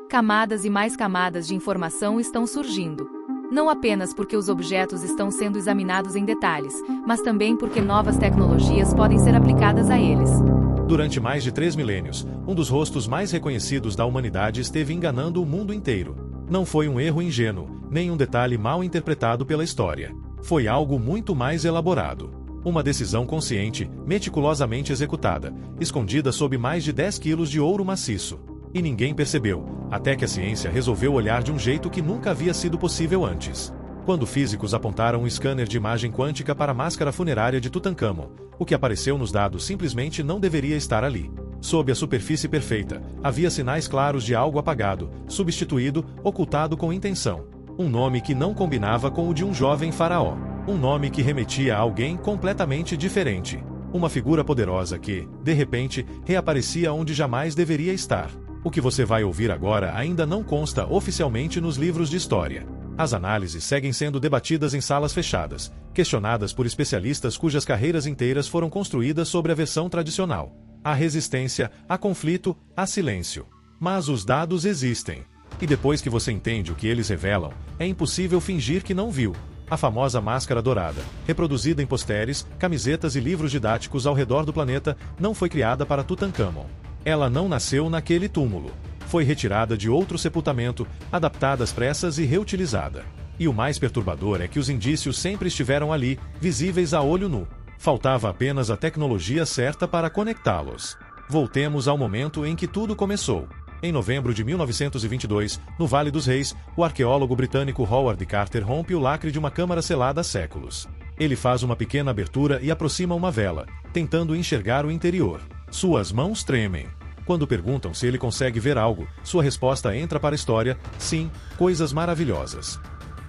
Camadas e mais camadas de informação estão surgindo. Não apenas porque os objetos estão sendo examinados em detalhes, mas também porque novas tecnologias podem ser aplicadas a eles. Durante mais de 3 milênios, um dos rostos mais reconhecidos da humanidade esteve enganando o mundo inteiro. Não foi um erro ingênuo, nem um detalhe mal interpretado pela história. Foi algo muito mais elaborado. Uma decisão consciente, meticulosamente executada, escondida sob mais de 10 quilos de ouro maciço. E ninguém percebeu, até que a ciência resolveu olhar de um jeito que nunca havia sido possível antes. Quando físicos apontaram um scanner de imagem quântica para a máscara funerária de Tutankhamon, o que apareceu nos dados simplesmente não deveria estar ali. Sob a superfície perfeita, havia sinais claros de algo apagado, substituído, ocultado com intenção. Um nome que não combinava com o de um jovem faraó. Um nome que remetia a alguém completamente diferente. Uma figura poderosa que, de repente, reaparecia onde jamais deveria estar. O que você vai ouvir agora ainda não consta oficialmente nos livros de história. As análises seguem sendo debatidas em salas fechadas, questionadas por especialistas cujas carreiras inteiras foram construídas sobre a versão tradicional. Há resistência, há conflito, há silêncio. Mas os dados existem. E depois que você entende o que eles revelam, é impossível fingir que não viu. A famosa máscara dourada, reproduzida em posteres, camisetas e livros didáticos ao redor do planeta, não foi criada para Tutankhamon. Ela não nasceu naquele túmulo. Foi retirada de outro sepultamento, adaptada às pressas e reutilizada. E o mais perturbador é que os indícios sempre estiveram ali, visíveis a olho nu. Faltava apenas a tecnologia certa para conectá-los. Voltemos ao momento em que tudo começou. Em novembro de 1922, no Vale dos Reis, o arqueólogo britânico Howard Carter rompe o lacre de uma câmara selada há séculos. Ele faz uma pequena abertura e aproxima uma vela, tentando enxergar o interior. Suas mãos tremem. Quando perguntam se ele consegue ver algo, sua resposta entra para a história: sim, coisas maravilhosas.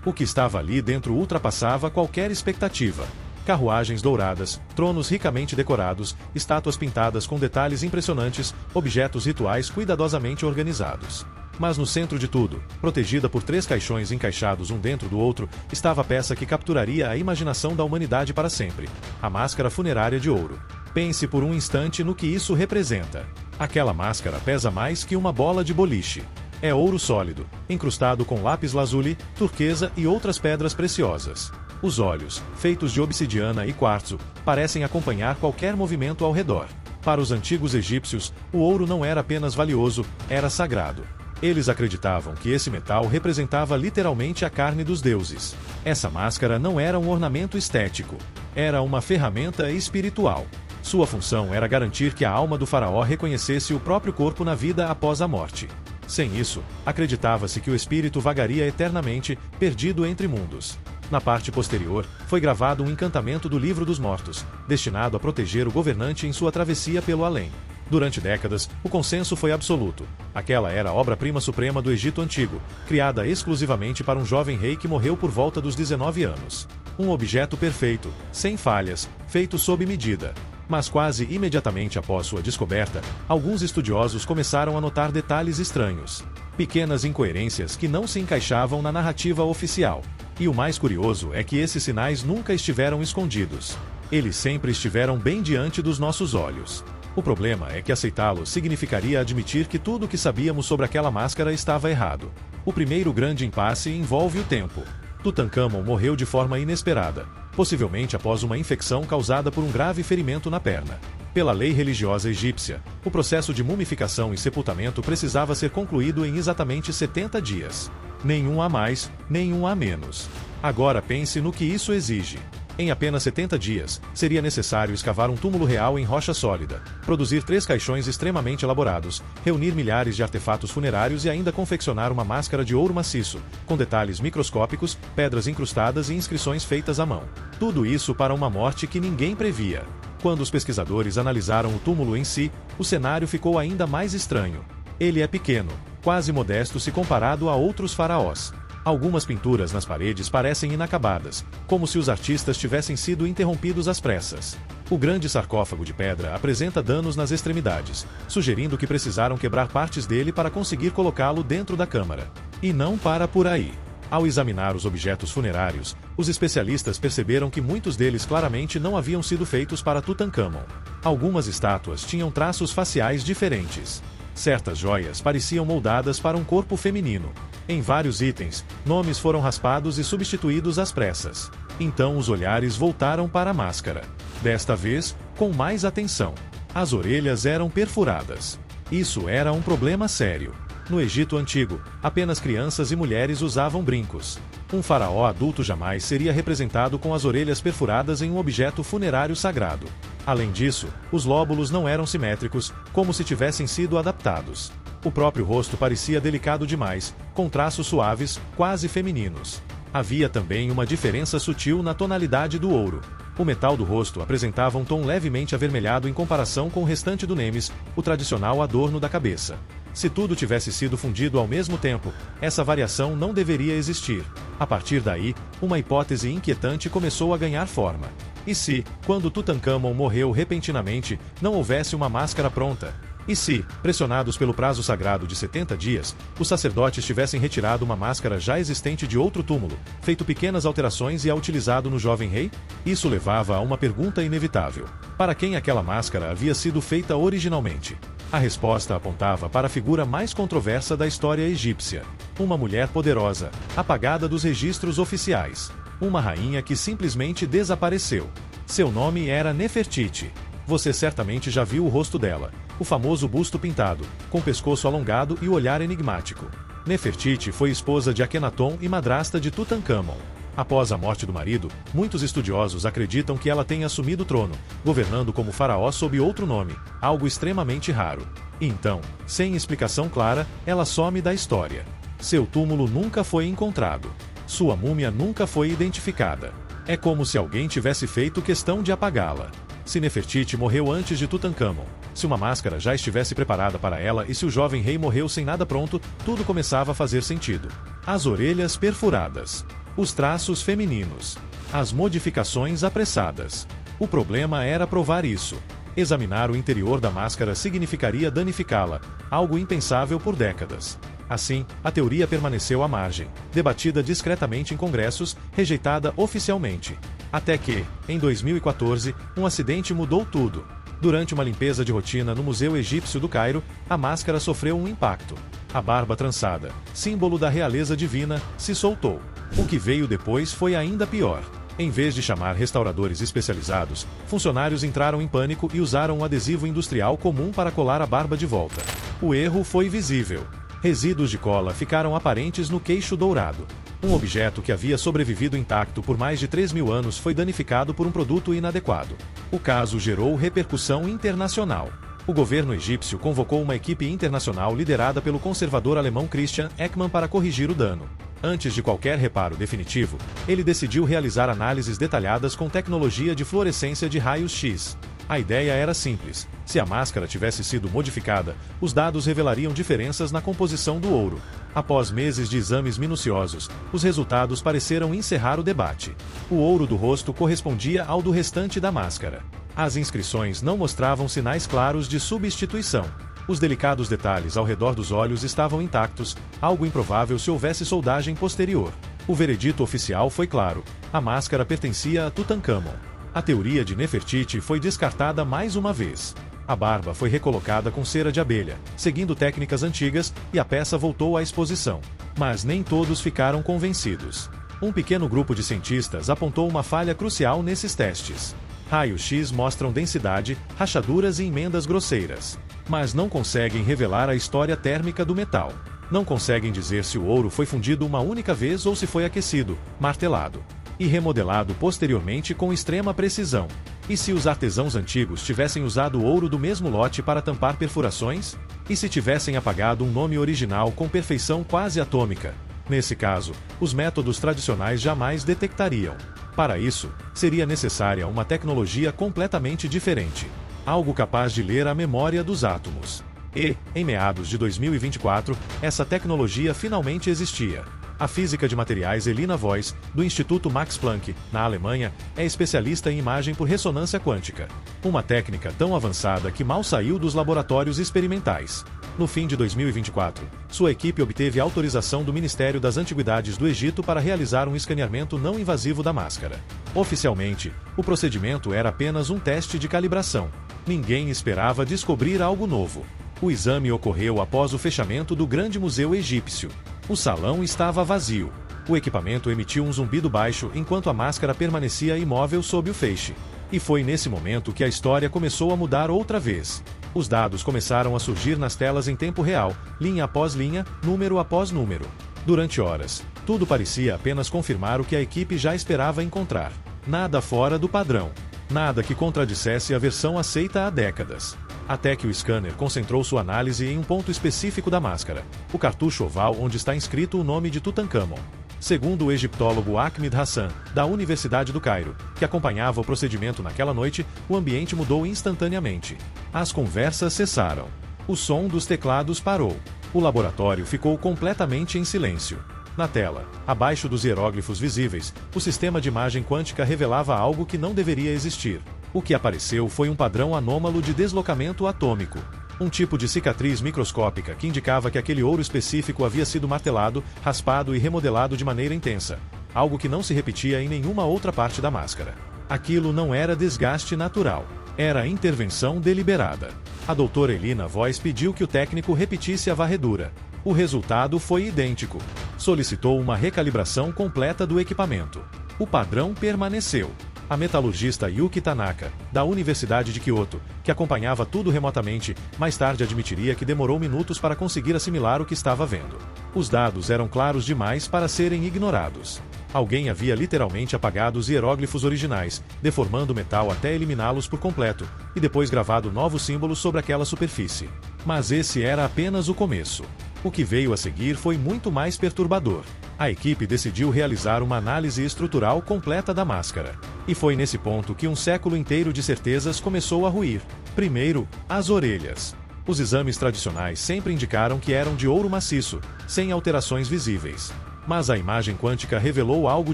O que estava ali dentro ultrapassava qualquer expectativa. Carruagens douradas, tronos ricamente decorados, estátuas pintadas com detalhes impressionantes, objetos rituais cuidadosamente organizados. Mas no centro de tudo, protegida por 3 caixões encaixados um dentro do outro, estava a peça que capturaria a imaginação da humanidade para sempre: a máscara funerária de ouro. Pense por um instante no que isso representa. Aquela máscara pesa mais que uma bola de boliche. É ouro sólido, incrustado com lápis-lazuli, turquesa e outras pedras preciosas. Os olhos, feitos de obsidiana e quartzo, parecem acompanhar qualquer movimento ao redor. Para os antigos egípcios, o ouro não era apenas valioso, era sagrado. Eles acreditavam que esse metal representava literalmente a carne dos deuses. Essa máscara não era um ornamento estético, era uma ferramenta espiritual. Sua função era garantir que a alma do faraó reconhecesse o próprio corpo na vida após a morte. Sem isso, acreditava-se que o espírito vagaria eternamente, perdido entre mundos. Na parte posterior, foi gravado um encantamento do Livro dos Mortos, destinado a proteger o governante em sua travessia pelo além. Durante décadas, o consenso foi absoluto. Aquela era a obra-prima suprema do Egito Antigo, criada exclusivamente para um jovem rei que morreu por volta dos 19 anos. Um objeto perfeito, sem falhas, feito sob medida. Mas quase imediatamente após sua descoberta, alguns estudiosos começaram a notar detalhes estranhos. Pequenas incoerências que não se encaixavam na narrativa oficial. E o mais curioso é que esses sinais nunca estiveram escondidos. Eles sempre estiveram bem diante dos nossos olhos. O problema é que aceitá-los significaria admitir que tudo o que sabíamos sobre aquela máscara estava errado. O primeiro grande impasse envolve o tempo. Tutankhamon morreu de forma inesperada, possivelmente após uma infecção causada por um grave ferimento na perna. Pela lei religiosa egípcia, o processo de mumificação e sepultamento precisava ser concluído em exatamente 70 dias. Nenhum a mais, nenhum a menos. Agora pense no que isso exige. Em apenas 70 dias, seria necessário escavar um túmulo real em rocha sólida, produzir 3 caixões extremamente elaborados, reunir milhares de artefatos funerários e ainda confeccionar uma máscara de ouro maciço, com detalhes microscópicos, pedras incrustadas e inscrições feitas à mão. Tudo isso para uma morte que ninguém previa. Quando os pesquisadores analisaram o túmulo em si, o cenário ficou ainda mais estranho. Ele é pequeno, quase modesto se comparado a outros faraós. Algumas pinturas nas paredes parecem inacabadas, como se os artistas tivessem sido interrompidos às pressas. O grande sarcófago de pedra apresenta danos nas extremidades, sugerindo que precisaram quebrar partes dele para conseguir colocá-lo dentro da câmara. E não para por aí. Ao examinar os objetos funerários, os especialistas perceberam que muitos deles claramente não haviam sido feitos para Tutankhamon. Algumas estátuas tinham traços faciais diferentes. Certas joias pareciam moldadas para um corpo feminino. Em vários itens, nomes foram raspados e substituídos às pressas. Então os olhares voltaram para a máscara. Desta vez, com mais atenção. As orelhas eram perfuradas. Isso era um problema sério. No Egito Antigo, apenas crianças e mulheres usavam brincos. Um faraó adulto jamais seria representado com as orelhas perfuradas em um objeto funerário sagrado. Além disso, os lóbulos não eram simétricos, como se tivessem sido adaptados. O próprio rosto parecia delicado demais, com traços suaves, quase femininos. Havia também uma diferença sutil na tonalidade do ouro. O metal do rosto apresentava um tom levemente avermelhado em comparação com o restante do nemes, o tradicional adorno da cabeça. Se tudo tivesse sido fundido ao mesmo tempo, essa variação não deveria existir. A partir daí, uma hipótese inquietante começou a ganhar forma. E se, quando Tutankhamon morreu repentinamente, não houvesse uma máscara pronta? E se, pressionados pelo prazo sagrado de 70 dias, os sacerdotes tivessem retirado uma máscara já existente de outro túmulo, feito pequenas alterações e a utilizado no jovem rei? Isso levava a uma pergunta inevitável. Para quem aquela máscara havia sido feita originalmente? A resposta apontava para a figura mais controversa da história egípcia. Uma mulher poderosa, apagada dos registros oficiais. Uma rainha que simplesmente desapareceu. Seu nome era Nefertiti. Você certamente já viu o rosto dela. O famoso busto pintado, com o pescoço alongado e o olhar enigmático. Nefertiti foi esposa de Akhenaton e madrasta de Tutankhamon. Após a morte do marido, muitos estudiosos acreditam que ela tenha assumido o trono, governando como faraó sob outro nome, algo extremamente raro. E então, sem explicação clara, ela some da história. Seu túmulo nunca foi encontrado. Sua múmia nunca foi identificada. É como se alguém tivesse feito questão de apagá-la. Se Nefertiti morreu antes de Tutankhamon, se uma máscara já estivesse preparada para ela e se o jovem rei morreu sem nada pronto, tudo começava a fazer sentido. As orelhas perfuradas. Os traços femininos. As modificações apressadas. O problema era provar isso. Examinar o interior da máscara significaria danificá-la, algo impensável por décadas. Assim, a teoria permaneceu à margem, debatida discretamente em congressos, rejeitada oficialmente. Até que, em 2014, um acidente mudou tudo. Durante uma limpeza de rotina no Museu Egípcio do Cairo, a máscara sofreu um impacto. A barba trançada, símbolo da realeza divina, se soltou. O que veio depois foi ainda pior. Em vez de chamar restauradores especializados, funcionários entraram em pânico e usaram um adesivo industrial comum para colar a barba de volta. O erro foi visível. Resíduos de cola ficaram aparentes no queixo dourado. Um objeto que havia sobrevivido intacto por mais de 3.000 anos foi danificado por um produto inadequado. O caso gerou repercussão internacional. O governo egípcio convocou uma equipe internacional liderada pelo conservador alemão Christian Ekman para corrigir o dano. Antes de qualquer reparo definitivo, ele decidiu realizar análises detalhadas com tecnologia de fluorescência de raios-X. A ideia era simples. Se a máscara tivesse sido modificada, os dados revelariam diferenças na composição do ouro. Após meses de exames minuciosos, os resultados pareceram encerrar o debate. O ouro do rosto correspondia ao do restante da máscara. As inscrições não mostravam sinais claros de substituição. Os delicados detalhes ao redor dos olhos estavam intactos, algo improvável se houvesse soldagem posterior. O veredito oficial foi claro: a máscara pertencia a Tutankhamon. A teoria de Nefertiti foi descartada mais uma vez. A barba foi recolocada com cera de abelha, seguindo técnicas antigas, e a peça voltou à exposição. Mas nem todos ficaram convencidos. Um pequeno grupo de cientistas apontou uma falha crucial nesses testes. Raios-X mostram densidade, rachaduras e emendas grosseiras. Mas não conseguem revelar a história térmica do metal. Não conseguem dizer se o ouro foi fundido uma única vez ou se foi aquecido, martelado e remodelado posteriormente com extrema precisão. E se os artesãos antigos tivessem usado o ouro do mesmo lote para tampar perfurações? E se tivessem apagado um nome original com perfeição quase atômica? Nesse caso, os métodos tradicionais jamais detectariam. Para isso, seria necessária uma tecnologia completamente diferente. Algo capaz de ler a memória dos átomos. E, em meados de 2024, essa tecnologia finalmente existia. A física de materiais Elina Voss, do Instituto Max Planck, na Alemanha, é especialista em imagem por ressonância quântica. Uma técnica tão avançada que mal saiu dos laboratórios experimentais. No fim de 2024, sua equipe obteve autorização do Ministério das Antiguidades do Egito para realizar um escaneamento não invasivo da máscara. Oficialmente, o procedimento era apenas um teste de calibração. Ninguém esperava descobrir algo novo. O exame ocorreu após o fechamento do grande museu egípcio. O salão estava vazio. O equipamento emitiu um zumbido baixo enquanto a máscara permanecia imóvel sob o feixe. E foi nesse momento que a história começou a mudar outra vez. Os dados começaram a surgir nas telas em tempo real, linha após linha, número após número. Durante horas, tudo parecia apenas confirmar o que a equipe já esperava encontrar. Nada fora do padrão. Nada que contradissesse a versão aceita há décadas. Até que o scanner concentrou sua análise em um ponto específico da máscara, o cartucho oval onde está inscrito o nome de Tutankhamon. Segundo o egiptólogo Ahmed Hassan, da Universidade do Cairo, que acompanhava o procedimento naquela noite, o ambiente mudou instantaneamente. As conversas cessaram. O som dos teclados parou. O laboratório ficou completamente em silêncio. Na tela, abaixo dos hieróglifos visíveis, o sistema de imagem quântica revelava algo que não deveria existir. O que apareceu foi um padrão anômalo de deslocamento atômico. Um tipo de cicatriz microscópica que indicava que aquele ouro específico havia sido martelado, raspado e remodelado de maneira intensa. Algo que não se repetia em nenhuma outra parte da máscara. Aquilo não era desgaste natural. Era intervenção deliberada. A doutora Elina Voss pediu que o técnico repetisse a varredura. O resultado foi idêntico. Solicitou uma recalibração completa do equipamento. O padrão permaneceu. A metalurgista Yuki Tanaka, da Universidade de Kyoto, que acompanhava tudo remotamente, mais tarde admitiria que demorou minutos para conseguir assimilar o que estava vendo. Os dados eram claros demais para serem ignorados. Alguém havia literalmente apagado os hieróglifos originais, deformando o metal até eliminá-los por completo, e depois gravado novos símbolos sobre aquela superfície. Mas esse era apenas o começo. O que veio a seguir foi muito mais perturbador. A equipe decidiu realizar uma análise estrutural completa da máscara. E foi nesse ponto que um século inteiro de certezas começou a ruir. Primeiro, as orelhas. Os exames tradicionais sempre indicaram que eram de ouro maciço, sem alterações visíveis. Mas a imagem quântica revelou algo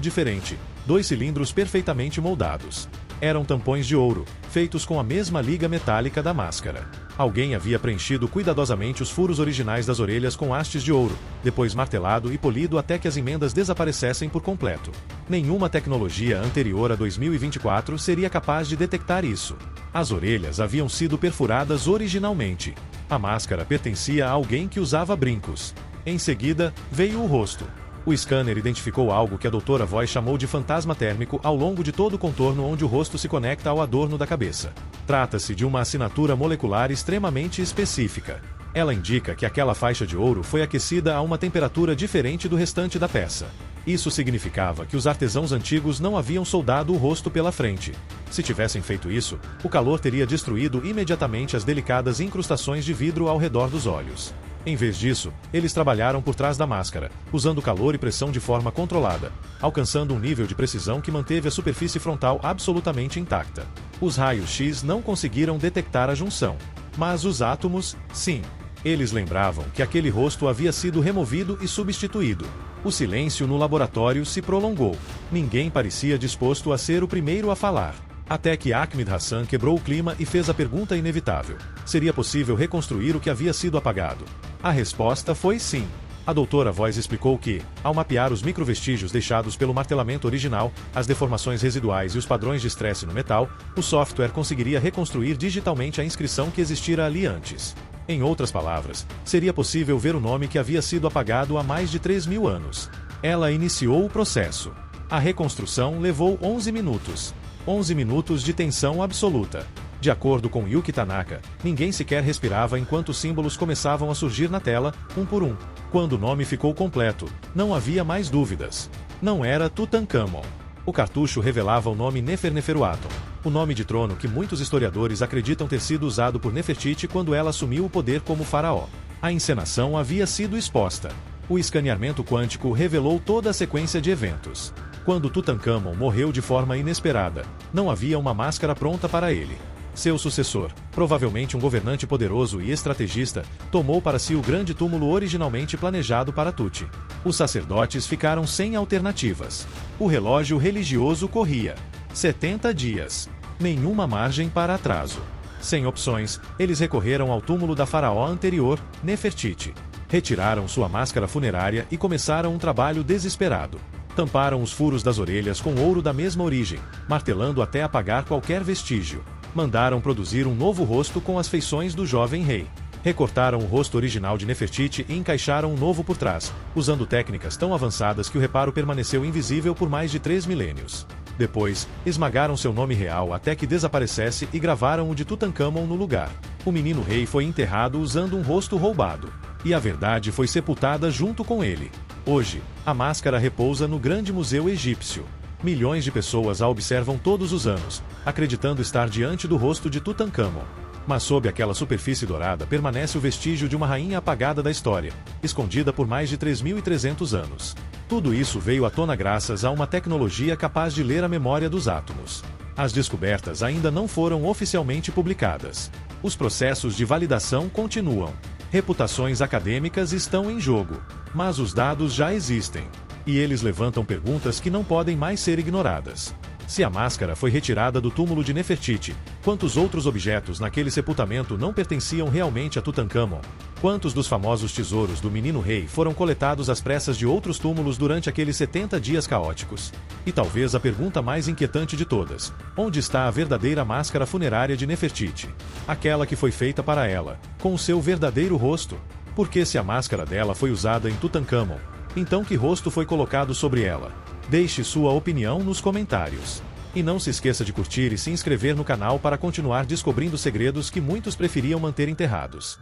diferente: 2 cilindros perfeitamente moldados. Eram tampões de ouro, feitos com a mesma liga metálica da máscara. Alguém havia preenchido cuidadosamente os furos originais das orelhas com hastes de ouro, depois martelado e polido até que as emendas desaparecessem por completo. Nenhuma tecnologia anterior a 2024 seria capaz de detectar isso. As orelhas haviam sido perfuradas originalmente. A máscara pertencia a alguém que usava brincos. Em seguida, veio o rosto. O scanner identificou algo que a doutora Voss chamou de fantasma térmico ao longo de todo o contorno onde o rosto se conecta ao adorno da cabeça. Trata-se de uma assinatura molecular extremamente específica. Ela indica que aquela faixa de ouro foi aquecida a uma temperatura diferente do restante da peça. Isso significava que os artesãos antigos não haviam soldado o rosto pela frente. Se tivessem feito isso, o calor teria destruído imediatamente as delicadas incrustações de vidro ao redor dos olhos. Em vez disso, eles trabalharam por trás da máscara, usando calor e pressão de forma controlada, alcançando um nível de precisão que manteve a superfície frontal absolutamente intacta. Os raios-X não conseguiram detectar a junção. Mas os átomos, sim. Eles lembravam que aquele rosto havia sido removido e substituído. O silêncio no laboratório se prolongou. Ninguém parecia disposto a ser o primeiro a falar. Até que Ahmed Hassan quebrou o clima e fez a pergunta inevitável: seria possível reconstruir o que havia sido apagado? A resposta foi sim. A doutora Voss explicou que, ao mapear os microvestígios deixados pelo martelamento original, as deformações residuais e os padrões de estresse no metal, o software conseguiria reconstruir digitalmente a inscrição que existira ali antes. Em outras palavras, seria possível ver o nome que havia sido apagado há mais de 3.000 anos. Ela iniciou o processo. A reconstrução levou 11 minutos. 11 minutos de tensão absoluta. De acordo com Yuki Tanaka, ninguém sequer respirava enquanto os símbolos começavam a surgir na tela, um por um. Quando o nome ficou completo, não havia mais dúvidas. Não era Tutankhamon. O cartucho revelava o nome Neferneferuaton, o nome de trono que muitos historiadores acreditam ter sido usado por Nefertiti quando ela assumiu o poder como faraó. A encenação havia sido exposta. O escaneamento quântico revelou toda a sequência de eventos. Quando Tutankhamon morreu de forma inesperada, não havia uma máscara pronta para ele. Seu sucessor, provavelmente um governante poderoso e estrategista, tomou para si o grande túmulo originalmente planejado para Tuti. Os sacerdotes ficaram sem alternativas. O relógio religioso corria. 70 dias. Nenhuma margem para atraso. Sem opções, eles recorreram ao túmulo da faraó anterior, Nefertiti. Retiraram sua máscara funerária e começaram um trabalho desesperado. Tamparam os furos das orelhas com ouro da mesma origem, martelando até apagar qualquer vestígio. Mandaram produzir um novo rosto com as feições do jovem rei. Recortaram o rosto original de Nefertiti e encaixaram um novo por trás, usando técnicas tão avançadas que o reparo permaneceu invisível por mais de 3 milênios. Depois, esmagaram seu nome real até que desaparecesse e gravaram o de Tutancâmon no lugar. O menino rei foi enterrado usando um rosto roubado. E a verdade foi sepultada junto com ele. Hoje, a máscara repousa no Grande Museu Egípcio. Milhões de pessoas a observam todos os anos, acreditando estar diante do rosto de Tutancâmon. Mas sob aquela superfície dourada permanece o vestígio de uma rainha apagada da história, escondida por mais de 3.300 anos. Tudo isso veio à tona graças a uma tecnologia capaz de ler a memória dos átomos. As descobertas ainda não foram oficialmente publicadas. Os processos de validação continuam. Reputações acadêmicas estão em jogo. Mas os dados já existem. E eles levantam perguntas que não podem mais ser ignoradas. Se a máscara foi retirada do túmulo de Nefertiti, quantos outros objetos naquele sepultamento não pertenciam realmente a Tutancâmon? Quantos dos famosos tesouros do menino rei foram coletados às pressas de outros túmulos durante aqueles 70 dias caóticos? E talvez a pergunta mais inquietante de todas: onde está a verdadeira máscara funerária de Nefertiti? Aquela que foi feita para ela, com o seu verdadeiro rosto? Porque se a máscara dela foi usada em Tutancâmon, então que rosto foi colocado sobre ela? Deixe sua opinião nos comentários. E não se esqueça de curtir e se inscrever no canal para continuar descobrindo segredos que muitos preferiam manter enterrados.